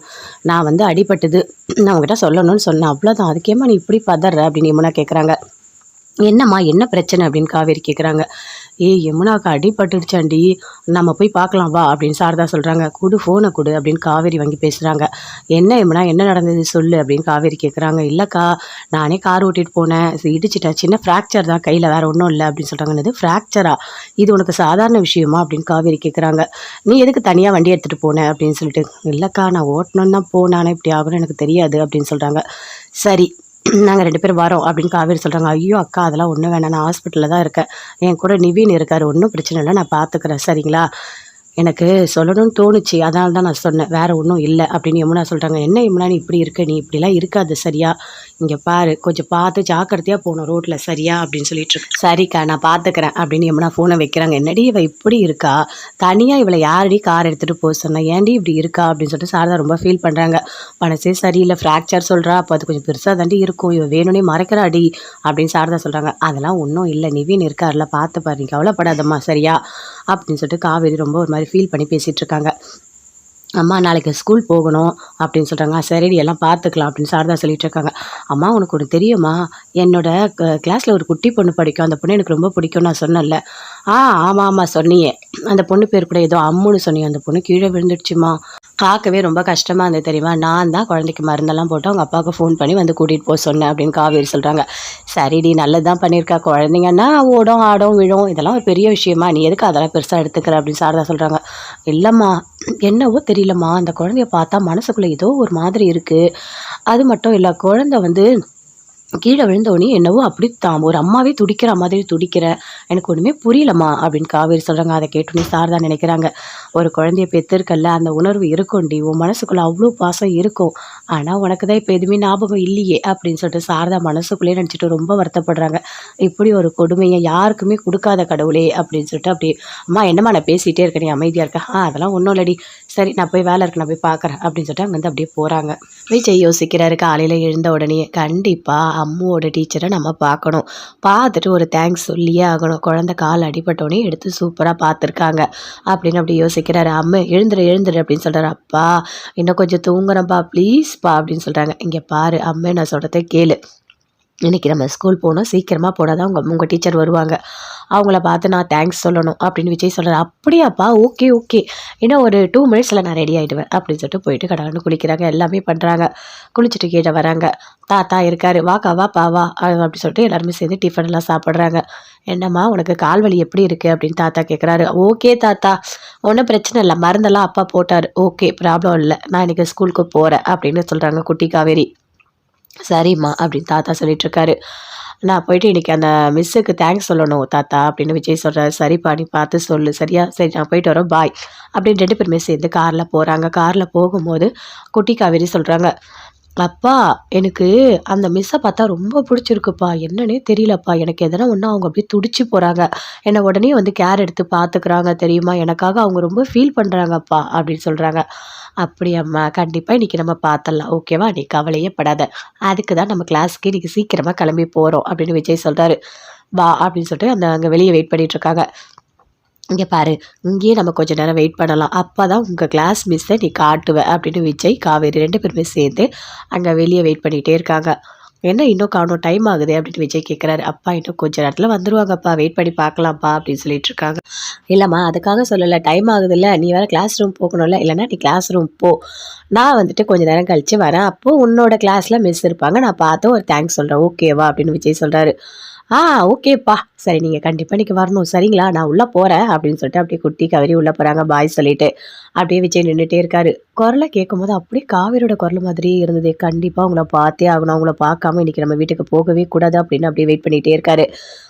Speaker 1: நான் வந்து அடிபட்டது, நான் உங்ககிட்ட சொல்லணும்னு சொன்னேன், அவ்வளோதான், அதுக்கேம்மா நீ இப்படி பதற அப்படின்னு யமுனா கேட்குறாங்க. என்னம்மா என்ன பிரச்சனை அப்படின்னு காவேரி கேட்குறாங்க. யமுனாவுக்கு அடிபட்டுடுச்சாண்டி, நம்ம போய் பார்க்கலாம் வா அப்படின்னு சாரதா சொல்கிறாங்க. கொடு ஃபோனை கொடு அப்படின்னு காவேரி வாங்கி பேசுகிறாங்க. என்ன யமுனா என்ன நடந்தது சொல்லு அப்படின்னு காவேரி கேட்குறாங்க. இல்லைக்கா, நானே கார் ஓட்டிகிட்டு போனேன், இடிச்சிட்டேன், சின்ன ஃப்ராக்சர் தான் கையில், வேறு ஒன்றும் இல்லை அப்படின்னு சொல்கிறாங்க. இது ஃப்ராக்சரா, இது உனக்கு சாதாரண விஷயமா அப்படின்னு காவேரி கேட்குறாங்க. நீ எதுக்கு தனியாக வண்டி எடுத்துகிட்டு போனேன் அப்படின்னு சொல்லிட்டு. இல்லைக்கா, நான் ஓட்டணுன்னு தான் போனேன், ஆனால் இப்படி ஆகணும்னு எனக்கு தெரியாது அப்படின்னு சொல்கிறாங்க. சரி, நாங்கள் 2 பேரும் வரோம் அப்படின்னு காவேரி சொல்கிறாங்க. ஐயோ அக்கா, அதெல்லாம் ஒன்றும் வேணாம், நான் ஹாஸ்பிட்டலில் தான் இருக்கேன், என் கூட நிவின் இருக்கார், ஒன்றும் பிரச்சனை இல்லை, நான் பார்த்துக்கிறேன் சரிங்களா, எனக்கு சொல்லணும்னு தோணுச்சு, அதனால தான் நான் சொன்னேன், வேறு ஒன்றும் இல்லை அப்படின்னு யமுனா சொல்கிறாங்க. என்ன யமுனா நீ இப்படி இருக்க, நீ இப்படிலாம் இருக்காது சரியா, இங்கே பாரு, கொஞ்சம் பார்த்து ஜாக்கிரதையாக போகணும் ரோட்டில் சரியா அப்படின்னு சொல்லிட்டு இருக்கு. சரிக்கா நான் பார்த்துக்கிறேன் அப்படின்னு யமுனா ஃபோனை வைக்கிறாங்க. என்னடி இவ இப்படி இருக்கா, தனியாக இவளை யாரடி கார் எடுத்துகிட்டு போக சொன்னேன், ஏன்டி இப்படி இருக்கா அப்படின்னு சொல்லிட்டு சாரதா ரொம்ப ஃபீல் பண்ணுறாங்க. மனசே சரியில்லை, ஃப்ராக்சர் சொல்கிறா, அப்போ அது கொஞ்சம் பெருசாக தாண்டி இருக்கும், இவ வேணும்னே மறைக்கிறாடி அப்படின்னு சாரதா சொல்கிறாங்க. அதெல்லாம் ஒன்றும் இல்லை, நிவின் இருக்கார்ல, பார்த்து பாரு, நீ கவலைப்படாதம்மா சரியா அப்படின்னு சொல்லிட்டு காவேரி ரொம்ப ஒரு மாதிரி ஃபீல் பண்ணி பேசிகிட்டு இருக்காங்க. அம்மா நாளைக்கு ஸ்கூல் போகணும் அப்படின்னு சொல்கிறாங்க. சரிடி எல்லாம் பார்த்துக்கலாம் அப்படின்னு சாரதா சொல்லிட்டு இருக்காங்க. அம்மா உனக்கு ஒன்று தெரியுமா, என்னோட கிளாஸில் ஒரு குட்டி பொண்ணு படிக்கும், அந்த பொண்ணு எனக்கு ரொம்ப பிடிக்கும் நான் சொன்னேன்ல. ஆமாம் ஆமாம் சொன்னியே, அந்த பொண்ணு பேர் கூட ஏதோ அம்முன்னு சொன்னியே, அந்த பொண்ணு கீழே விழுந்துடுச்சுமா, பார்க்கவே ரொம்ப கஷ்டமாக இருந்தது தெரியுமா, நான் தான் குழந்தைக்கு மருந்தெல்லாம் போட்டு அவங்க அப்பாவுக்கு ஃபோன் பண்ணி வந்து கூட்டிகிட்டு போக சொன்னேன் அப்படின்னு காவேரி சொல்கிறாங்க. சரிடி நல்லது தான் பண்ணியிருக்கா, குழந்தைங்கன்னா ஓடும் ஆடும் விழும், இதெல்லாம் ஒரு பெரிய விஷயமா, நீ எதுக்கு அதெல்லாம் பெருசாக எடுத்துக்கிற அப்படின்னு சாரதா சொல்கிறாங்க. இல்லைம்மா என்னவோ தெரியலம்மா, அந்த குழந்தைய பார்த்தா மனசுக்குள்ளே ஏதோ ஒரு மாதிரி இருக்குது, அது மட்டும் இல்லை குழந்தை வந்து கீழே விழுந்தோடனே என்னவோ அப்படி தான் ஒரு அம்மாவே துடிக்கிற மாதிரி துடிக்கிறேன், எனக்கு ஒன்றுமே புரியலம்மா அப்படின்னு காவேரி சொல்கிறாங்க. அதை கேட்டோன்னே சாரதா நினைக்கிறாங்க, ஒரு குழந்தைய பெற்றிருக்கல்ல, அந்த உணர்வு இருக்கும்டி, உன் மனசுக்குள்ளே அவ்வளோ பாசம் இருக்கும், ஆனால் உனக்கு தான் இப்போ எதுவுமே ஞாபகம் இல்லையே அப்படின்னு சொல்லிட்டு சாரதா மனசுக்குள்ளேயே நினச்சிட்டு ரொம்ப வருத்தப்படுறாங்க. இப்படி ஒரு கொடுமையை யாருக்குமே கொடுக்காத கடவுளே அப்படின்னு சொல்லிட்டு அப்படியே, அம்மா என்னம்மா நான் பேசிகிட்டே இருக்கேன், நீ அமைதியாக இருக்க, அதெல்லாம் ஒன்றும் இல்லடி, சரி நான் போய் வேலை இருக்கு நான் போய் பார்க்குறேன் அப்படின்னு சொல்லிட்டு அங்கேருந்து அப்படியே போகிறாங்க. விஜய் யோசிக்கிறாரு. காலையில் எழுந்த உடனே கண்டிப்பாக அம்முவோட டீச்சரை நம்ம பார்க்கணும், பார்த்துட்டு ஒரு தேங்க்ஸ் சொல்லியே ஆகணும், குழந்தை கால் அடிபட்டோடனே எடுத்து சூப்பராக பார்த்துருக்காங்க அப்படின்னு அப்படி யோசிக்கிறாரு. அம்மா எழுந்துரு அப்படின்னு சொல்கிறாரு. அப்பா இன்னும் கொஞ்சம் தூங்குறேன்ப்பா ப்ளீஸ்ப்பா அப்படின்னு சொல்கிறாங்க. இங்கே பாரு அம்மா, நான் சொல்கிறத கேளு, இன்றைக்கி நம்ம ஸ்கூல் போகணும், சீக்கிரமாக போனால் தான் உங்கள் டீச்சர் வருவாங்க, அவங்கள பார்த்து நான் தேங்க்ஸ் சொல்லணும் அப்படின்னு விஜய் சொல்கிறார். அப்படியாப்பா, ஓகே ஓகே, இன்னும் ஒரு 2 மினிட்ஸில் நான் ரெடி ஆகிடுவேன் அப்படின்னு சொல்லிட்டு போயிட்டு கடவுள்னு குளிக்கிறாங்க. எல்லாமே பண்ணுறாங்க. குளிச்சுட்டு கீழே வராங்க. தாத்தா இருக்கார். வாக்கா வாப்பா வா அப்படி சொல்லிட்டு எல்லாருமே சேர்ந்து டிஃபன்லாம் சாப்பிட்றாங்க. என்னம்மா உனக்கு கால் வலி எப்படி இருக்குது அப்படின்னு தாத்தா கேட்குறாரு. ஓகே தாத்தா, ஒன்றும் பிரச்சனை இல்லை, மருந்தெல்லாம் அப்பா போட்டார், ஓகே ப்ராப்ளம் இல்லை, நான் இன்றைக்கி ஸ்கூலுக்கு போகிறேன் அப்படின்னு சொல்கிறாங்க குட்டி காவேரி. சரிம்மா அப்படின்னு தாத்தா சொல்லிட்டுருக்காரு. நான் போயிட்டு இன்றைக்கி அந்த மிஸ்ஸுக்கு தேங்க்ஸ் சொல்லணும் தாத்தா அப்படின்னு விஜய் சொல்கிறார். சரிப்பா நீ பார்த்து சொல்லு சரியா, சரி நான் போயிட்டு வரோம் பாய் அப்படின்னு 2 பேருமே சேர்ந்து காரில் போகிறாங்க. காரில் போகும்போது குட்டி காவேரி சொல்கிறாங்க, அப்பா, எனக்கு அந்த மிஸ்ஸ பார்த்தா ரொம்ப புடிச்சிருக்குப்பா. என்னன்னே தெரியலப்பா. எனக்கு எதனா ஒண்ணா அவங்க அப்படியே துடிச்சு போறாங்க. என்ன உடனே வந்து கேர் எடுத்து பார்த்துக்கிறாங்க தெரியுமா? எனக்காக அவங்க ரொம்ப ஃபீல் பண்றாங்கப்பா அப்படின்னு சொல்றாங்க. அப்படியாம்மா, கண்டிப்பா இன்னைக்கு நம்ம பார்த்துடலாம். ஓகேவா? நீ கவலையே படாத. அதுக்கு தான் நம்ம கிளாஸ்க்கு இன்னைக்கு சீக்கிரமா கிளம்பி போறோம் அப்படின்னு விஜய் சொல்றாரு. வா அப்படின்னு சொல்லிட்டு அங்க வெளிய வெயிட் பண்ணிட்டு இருக்காங்க. இங்க பாரு, இங்கேயே நம்ம கொஞ்ச நேரம் வெயிட் பண்ணலாம். அப்பதான் உங்க கிளாஸ் மிஸ்ஸ நீ காட்டுவ அப்படின்னு விஜய், காவேரி 2 பேருமே சேர்ந்து அங்க வெளிய வெயிட் பண்ணிட்டே இருக்காங்க. என்ன இன்னும் காணோம் டைம் ஆகுதே அப்படின்னு விஜய் கேட்குறாரு. அப்பா இன்னும் கொஞ்ச நேரத்துல வந்துருவாங்கப்பா. வெயிட் பண்ணி பார்க்கலாம்ப்பா அப்படின்னு சொல்லிட்டு இருக்காங்க. இல்லம்மா அதுக்காக சொல்லல. டைம் ஆகுதுல்ல. நீ வேற கிளாஸ் ரூம் போகணும்ல. இல்லன்னா நீ கிளாஸ் ரூம் போ. நான் வந்துட்டு கொஞ்ச நேரம் கழிச்சு வரேன். அப்போ உன்னோட கிளாஸ்ல மிஸ் இருப்பாங்க. நான் பார்த்து ஒரு தேங்க்ஸ் சொல்றேன். ஓகேவா? அப்படின்னு விஜய் சொல்றாரு. ஆ ஓகேப்பா. சரி நீங்க கண்டிப்பா இன்னைக்கு வரணும். சரிங்களா? நான் உள்ள போறேன் அப்படின்னு சொல்லிட்டு அப்படியே குட்டி கவரி உள்ள போறாங்க பாய் சொல்லிட்டு. அப்படியே விஜய் நின்னுட்டே இருக்காரு. குரல கேட்கும்போது அப்படியே காவேரியோட குரல் மாதிரியே இருந்தது. கண்டிப்பா உங்கள பார்த்தே ஆகணும். அவங்கள பார்க்காம இன்னைக்கு நம்ம வீட்டுக்கு போகவே கூடாது அப்படின்னு அப்படியே வெயிட் பண்ணிட்டே இருக்காரு.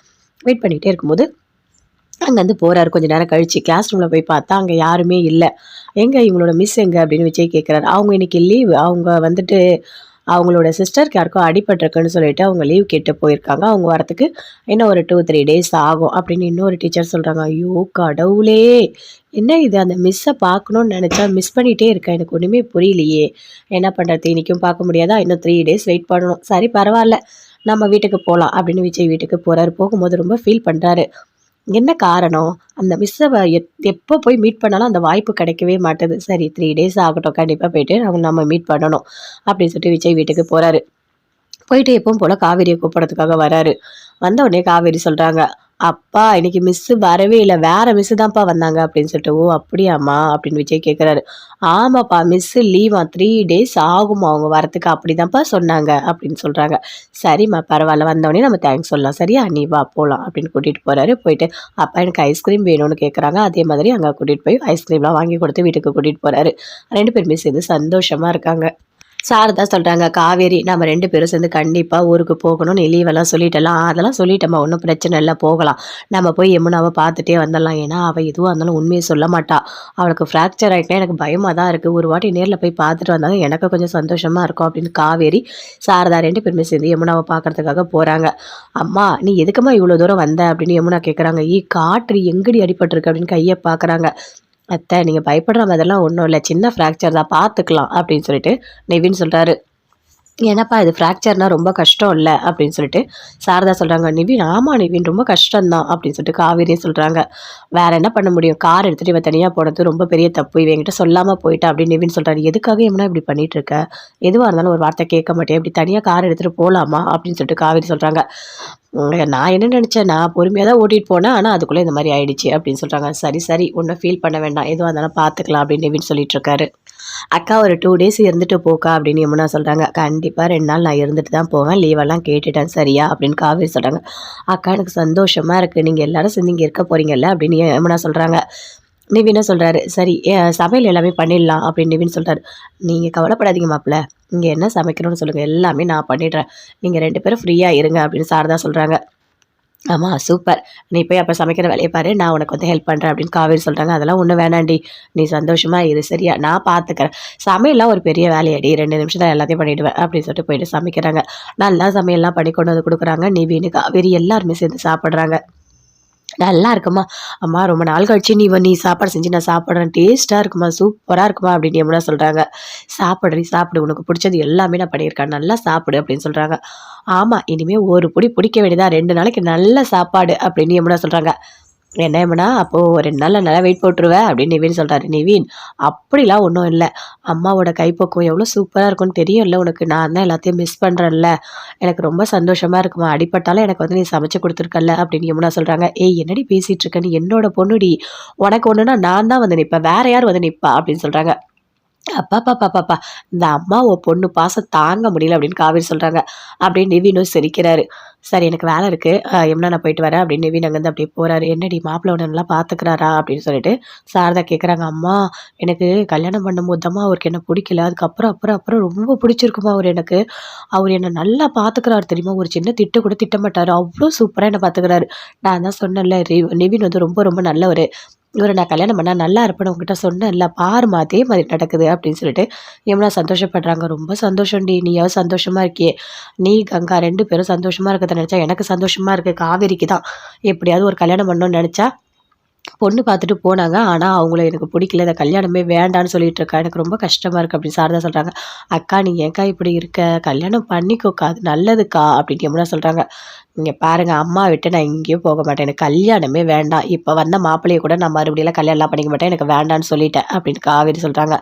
Speaker 1: வெயிட் பண்ணிட்டே இருக்கும்போது அங்கருந்து போறாரு. கொஞ்ச நேரம் கழிச்சு கிளாஸ் ரூம்ல போய் பார்த்தா அங்க யாருமே இல்ல. எங்க இவங்களோட மிஸ் எங்க அப்படின்னு விஜய் கேட்குறாரு. அவங்க இன்னைக்கு லீவ். அவங்க வந்துட்டு அவங்களோட சிஸ்டருக்கு யாருக்கோ அடிபட்டுருக்குன்னு சொல்லிட்டு அவங்க லீவ் கேட்டு போயிருக்காங்க. அவங்க வரத்துக்கு இன்னும் ஒரு 2, 3 டேஸ் ஆகும் அப்படின்னு இன்னொரு டீச்சர் சொல்றாங்க. ஐயோ கடவுளே! என்ன இது அந்த மிஸ்ஸ பார்க்கணும்னு நெனச்சா மிஸ் பண்ணிட்டே இருக்கேன். எனக்கு ஒண்ணுமே புரியலையே! என்ன பண்றது? இன்னைக்கும் பார்க்க முடியாதா? இன்னும் 3 டேஸ் வெயிட் பண்ணணும். சரி பரவால்ல. நம்ம வீட்டுக்கு போலாம் அப்படின்னு விஜய் வீட்டுக்கு போறாரு. போகும்போது ரொம்ப ஃபீல் பண்றாரு. என்ன காரணம்? அந்த மிஸ்ஸ எப்போ போய் மீட் பண்ணாலும் அந்த வாய்ப்பு கிடைக்கவே மாட்டுது. சரி 3 டேஸ் ஆகட்டும். கண்டிப்பா போயிட்டு நம்ம மீட் பண்ணணும். அப்படின்னு சொல்லிட்டு விஜய் வீட்டுக்கு போறாரு. போயிட்டு எப்பவும் போல காவேரிய கூப்பிடறதுக்காக வராரு. வந்த உடனே காவேரி சொல்றாங்க, "அப்பா இன்னைக்கு மிஸ்ஸு வரவே இல்ல. வேற மிஸ்ஸு தான்ப்பா வந்தாங்க" அப்படின்னு சொல்லிட்டு. "ஓ! அப்படியாம்மா?" அப்படின்னு விஜய் கேட்குறாரு. "ஆமாப்பா மிஸ்ஸு லீவாம் 3 டேஸ் ஆகுமா அவங்க வரத்துக்கு. அப்படிதான்ப்பா சொன்னாங்க" அப்படின்னு சொல்றாங்க. "சரிம்மா பரவால்ல. வந்தோனே நம்ம தேங்க்ஸ் சொல்லலாம். சரியா? நீ வா போலாம்" அப்படின்னு கூட்டிட்டு போறாரு. போயிட்டு, "அப்பா எனக்கு ஐஸ்கிரீம் வேணும்னு" கேட்குறாங்க. அதே மாதிரி அங்க கூட்டிட்டு போய் ஐஸ்கிரீம்லாம் வாங்கி கொடுத்து வீட்டுக்கு கூட்டிட்டு போறாரு. 2 பேருமே சேர்ந்து சந்தோஷமா இருக்காங்க. சாரதா சொல்றாங்க, "காவேரி நம்ம 2 பேரும் சேர்ந்து கண்டிப்பா ஊருக்கு போகணும். நீ லீவெல்லாம் சொல்லிட்டல்ல." அதெல்லாம் சொல்லிட்டேன்ம்மா. ஒண்ணும் பிரச்சனை இல்ல போகலாம். நம்ம போய் யமுனாவ பார்த்துட்டே வந்துடலாம். ஏன்னா, அவ எதுவா இருந்தாலும் உண்மைய சொல்ல மாட்டா. அவளுக்கு ஃப்ராக்சர் ஆயிட்டுனா எனக்கு பயமா தான் இருக்கு. ஒரு வாட்டி நேர்ல போய் பார்த்துட்டு வந்தா தான் எனக்கு கொஞ்சம் சந்தோஷமா இருக்கும் அப்படின்னு காவேரி, சாரதா 2 பேருமே சேர்ந்து யமுனாவ பார்க்கறதுக்காக போறாங்க. "அம்மா நீ எதுக்கும்மா இவ்வளோ தூரம் வந்த?" அப்படின்னு யமுனா கேட்குறாங்க. "ஏய் காற்று எங்கடி அடிபட்டுருக்கு?" அப்படின்னு கைய பார்க்குறாங்க. "அத்தை நீங்க பயப்படுற மாதிரிலாம் ஒண்ணும் இல்ல. சின்ன ஃப்ராக்சர் தான் பார்த்துக்கலாம்" அப்படின்னு சொல்லிட்டு நிவின் சொல்றாரு. "என்னப்பா இது ஃப்ராக்சர்னா ரொம்ப கஷ்டம் இல்ல?" அப்படின்னு சொல்லிட்டு சாரதா சொல்றாங்க. "நிவின் ஆமா நிவின் ரொம்ப கஷ்டம் தான்" அப்படின்னு சொல்லிட்டு காவேரியும் சொல்றாங்க. "வேற என்ன பண்ண முடியும்? கார் எடுத்துட்டு இவ தனியா போனது ரொம்ப பெரிய தப்பு. இவ என்கிட்ட சொல்லாம போயிட்டா" அப்படின்னு நிவின் சொல்றாரு. "எதுக்காக யமுனா இப்படி பண்ணிட்டு இருக்க? எதுவா இருந்தாலும் ஒரு வார்த்தை கேட்க மாட்டியா? இப்படி தனியா கார் எடுத்துட்டு போலாமா?" அப்படின்னு சொல்லிட்டு காவேரி சொல்றாங்க. நான் என்ன நினைச்சேன், நான் பொறுமையா தான் ஓட்டிட்டு போனேன். ஆனா அதுக்குள்ள இந்த மாரி ஆயிடுச்சு" அப்படின்னு சொல்றாங்க. "சரி, சரி. ஒண்ணும் ஃபீல் பண்ண வேண்டாம். எதுவா இருந்தாலும் பார்த்துக்கலாம்" அப்படின்னு நிவின் சொல்லிட்டு இருக்காரு. "அக்கா ஒரு 2 டேஸ் இருந்துட்டு போக்கா" அப்படின்னு யமுனா சொல்றாங்க. "கண்டிப்பா 2 நாள் நான் இருந்துட்டு தான் போவேன். லீவெல்லாம் கேட்டுட்டேன் சரியா?" அப்படின்னு காவேரி சொல்றாங்க. "அக்கா எனக்கு சந்தோஷமா இருக்கு. நீங்க எல்லாரும் சேர்ந்து இங்க இருக்க போறீங்கல்ல" அப்படின்னு யமுனா சொல்றாங்க. நிவினும் சொல்றாரு, "சரி சமையல் எல்லாமே பண்ணிடலாம்" அப்படின்னு நிவின் சொல்றாரு. "நீங்க கவலைப்படாதீங்க மாப்ள. இங்க என்ன சமைக்கணும்னு சொல்லுங்க. எல்லாமே நான் பண்ணிடுறேன். நீங்க 2 பேரும் ஃப்ரீயா இருங்க" அப்படின்னு சாரதா சொல்றாங்க. "ஆமா சூப்பர். நீ போய் அப்ப சமைக்கிற வேலைய பாரு. நான் உனக்கு வந்து ஹெல்ப் பண்றேன்" அப்படின்னு காவேரி சொல்றாங்க. "அதெல்லாம் ஒண்ணும் வேணாண்டி. நீ சந்தோஷமா இரு சரியா? நான் பார்த்துக்கிறேன். சமையல்லாம் ஒரு பெரிய வேலையாடி. 2 நிமிஷத்துல எல்லாத்தையும் பண்ணிடுவேன்" அப்படின்னு சொல்லிட்டு போயிட்டு சமைக்கிறாங்க. நல்லா சமையல்லாம் பண்ணி கொண்டு வந்து குடுக்குறாங்க. நிவினு, காவேரி எல்லாருமே சேர்ந்து சாப்பிடுறாங்க. "நல்லா இருக்கும்மா. அம்மா ரொம்ப நாள் கழிச்சு நீ சாப்பாடு செஞ்சு நான் சாப்பிடுறேன். டேஸ்ட்டா இருக்கும்மா. சூப்பரா இருக்கும்மா" அப்படின்னு யமுனா சொல்றாங்க. "சாப்பிடுறி சாப்பிடு. உனக்கு புடிச்சது எல்லாமே நான் பண்ணியிருக்கேன். நல்லா சாப்பிடு" அப்படின்னு சொல்றாங்க. "ஆமா. இனிமே ஒரு புடி புடிக்க வேண்டியதா 2 நாளைக்கு நல்ல சாப்பாடு" அப்படின்னு யமுனா சொல்றாங்க. "என்ன யமுனா அப்போ 2 நாள்ல நல்லா வெயிட் போட்டுருவ" அப்படின்னு நிவின் சொல்றாரு. "நிவின் அப்படிலாம் ஒண்ணும் இல்ல. அம்மாவோட கைப்பக்குவம் எவ்வளோ சூப்பரா இருக்கும்னு தெரியும்ல உனக்கு. நான் தான் எல்லாத்தையும் மிஸ் பண்றேன்ல. எனக்கு ரொம்ப சந்தோஷமா இருக்கும்மா. அடிபட்டாலும் எனக்கு வந்து நீ சமைச்சு குடுத்துருக்கல்ல" அப்படின்னு யமுனா சொல்றாங்க. "ஏய் என்னடி பேசிட்டு இருக்க? நீ என்னோட பொண்ணுடி. உனக்கு ஒண்ணுன்னா நான் தான் வந்து நிப்பேன். வேற யார் வந்து நிப்பா?" அப்படின்னு சொல்றாங்க. "அப்பப்பப்பப்பப்பா! இந்த அம்மாவ பொண்ணு பாசம் தாங்க முடியல" அப்படின்னு காவேரி சொல்றாங்க. அப்படியே நிவினும் சிரிக்கிறாரு. "சரி எனக்கு வேலை இருக்கு. யமுனா நான் போயிட்டு வரேன்" அப்படின்னு நிவின் அங்கருந்து அப்படியே போறாரு. "என்னடி மாப்பிள உன்ன நல்லா பார்த்துக்கிறாரா?" அப்படின்னு சொல்லிட்டு சாரதா கேட்குறாங்க. "அம்மா எனக்கு கல்யாணம் பண்ணும்போது தாம்மா அவருக்கு என்ன புடிக்கல. அதுக்கப்புறம் அப்புறம் அப்புறம் ரொம்ப புடிச்சிருக்கும்மா அவரு எனக்கு. அவரு என்ன நல்லா பார்த்துக்கிறாரு தெரியுமா? ஒரு சின்ன திட்டு கூட திட்ட மாட்டாரு. அவ்ளோ சூப்பரா என்ன பார்த்துக்கிறாரு. நான் தான் சொன்னேன்ல நிவின் வந்து ரொம்ப ரொம்ப நல்லவரு. இவர நான் கல்யாணம் பண்ணா நல்லா இருப்பேன்னு உன்கிட்ட சொன்னேன்ல, பாரும்மா அதே மாரி நடக்குது அப்படின்னு சொல்லிட்டு யமுனா சந்தோஷப்படுறாங்க. ரொம்ப சந்தோஷம்டி. நீயாவது சந்தோஷமா இருக்கியே. நீ, கங்கா 2 பேரும் சந்தோஷமா இருக்கிறத நெனச்சா எனக்கு சந்தோஷமா இருக்கு. காவேரிக்கு தான் எப்படியாவது ஒரு கல்யாணம் பண்ணணும்னு நெனச்சா, பொண்ணு பார்த்துட்டு போனாங்க. ஆனா, அவங்கள எனக்கு பிடிக்கல. இந்த கல்யாணமே வேண்டான்னு சொல்லிட்டு இருக்கா. எனக்கு ரொம்ப கஷ்டமா இருக்கு அப்படின்னு சாரதா சொல்றாங்க. அக்கா நீ ஏன்க்கா இப்படி இருக்க? கல்யாணம் பண்ணிக்கோக்கா. அது நல்லதுக்கா அப்படின்னு யமுனா சொல்றாங்க. இங்க பாருங்க அம்மா விட்டு நான் எங்கேயும் போக மாட்டேன். எனக்கு கல்யாணமே வேண்டாம். இப்ப வந்த மாப்பிள்ளைய கூட நான் மறுபடியும்லாம் கல்யாணம்லாம் பண்ணிக்க மாட்டேன். எனக்கு வேண்டான்னு சொல்லிட்டேன் அப்படின்னு காவேரி சொல்றாங்க.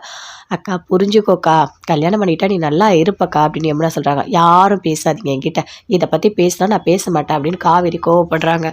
Speaker 1: அக்கா புரிஞ்சுக்கோக்கா. கல்யாணம் பண்ணிட்டா நீ நல்லா இருப்பக்கா அப்படின்னு யமுனா சொல்றாங்க. யாரும் பேசாதீங்க என்கிட்ட. இத பத்தி பேசினா நான் பேச மாட்டேன் அப்படின்னு காவேரி கோவப்படுறாங்க.